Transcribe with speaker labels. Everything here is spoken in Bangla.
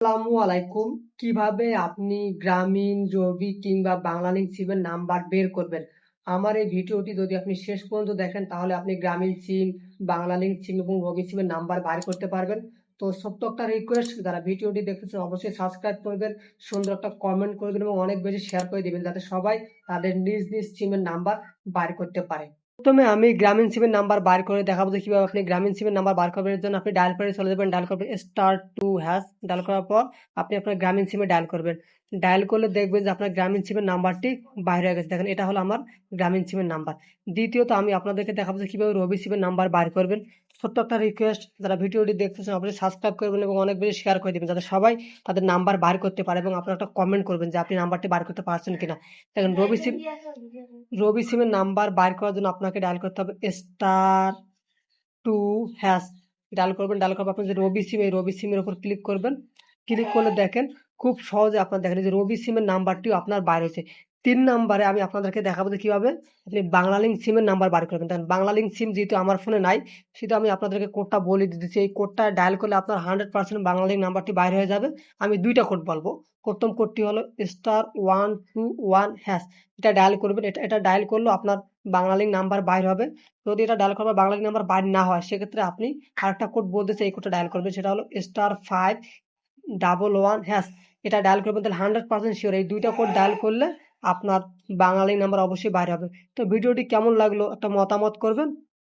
Speaker 1: আসসালামু আলাইকুম। কিভাবে আপনি গ্রামীণ, রবি কিংবা বাংলালিংক সিমের নাম্বার বের করবেন? আমার এই ভিডিওটি যদি আপনি শেষ পর্যন্ত দেখেন তাহলে আপনি গ্রামীণ সিম, বাংলালিংক সিম এবং রবি সিমের নাম্বার বাইর করতে পারবেন। তো ছোট্ট একটা রিকোয়েস্ট, যারা ভিডিওটি দেখতেছেন অবশ্যই সাবস্ক্রাইব করবেন, সুন্দর একটা কমেন্ট করবেন এবং অনেক বেশি শেয়ার করে দিবেন যাতে সবাই তাদের নিজ নিজ সিমের নাম্বার বাইর করতে পারে। প্রথমে আমি গ্রামীণ সিমের নাম্বার বার করে দেখাবো যে কিভাবে আপনি গ্রামীণ সিমের নাম্বার বার করবেন। এর জন্য আপনি ডায়াল প্যাডে চলে যাবেন, ডায়াল করবেন *2#। ডায়াল করার পর আপনি আপনার গ্রামীণ সিমে ডায়াল করবেন। ডায়াল করলে দেখবেন যে আপনার গ্রামীণ সিমের নাম্বারটি বাইরে হয়ে গেছে। দেখেন, এটা হলো আমার গ্রামীণ সিমের নাম্বার। দ্বিতীয়ত আমি আপনাদেরকে দেখাবো যে কিভাবে রবি সিমের নাম্বার বার করবেন। ছোট্ট একটা রিকোয়েস্ট, যারা ভিডিওটি দেখতেছেন অবশ্যই সাবস্ক্রাইব করবেন এবং অনেক বেশি শেয়ার করে দিবেন যাতে সবাই তাদের নাম্বার বার করতে পারে এবং আপনারা একটা কমেন্ট করবেন যে আপনি নাম্বারটি বার করতে পারছেন কিনা। দেখেন, রবি সিমের নাম্বার বাইর করার জন্য আপনাকে ডায়াল করতে হবে *2#। ডায়াল করবেন, ডায়াল করার পর আপনি যে রবি সিম, এই রবি সিমের উপর ক্লিক করবেন। ক্লিক করলে দেখেন খুব সহজে আপনার দেখেন এই যে রবি সিমের নাম্বারটিও আপনার বাইর হয়েছে। ৩ নাম্বারে আমি আপনাদেরকে দেখাবো যে কিভাবে আপনি বাংলালিংক সিমের নাম্বার বার করবেন। দেখেন, বাংলালিংক সিম যেহেতু আমার ফোনে নাই, সেটা আমি আপনাদেরকে কোডটা বলে দিতেছি। এই কোডটা ডায়াল করলে আপনার 100% বাংলালিংক নাম্বারটি বাইর হয়ে যাবে। আমি ২ টা কোড বলবো। প্রথম কোডটি হলো *121#। এটা ডায়াল করবেন। এটা ডায়াল করলেও আপনার বাংলালিংক নাম্বার বাইর হবে। যদি এটা ডায়াল করার পর বাংলালিংক নাম্বার বাইর না হয়, সেক্ষেত্রে আপনি আরেকটা কোড বলতেছি, এই কোডটা ডায়াল করবেন। সেটা হলো *511#। এটা ডায়াল করবেন, তাহলে 100% শিওর এই ২ টা কোড ডায়াল করলে আপনার বাংলালিংক নাম্বার অবশ্যই বাইর হবে। তো ভিডিওটি কেমন লাগলো একটা মতামত করবেন।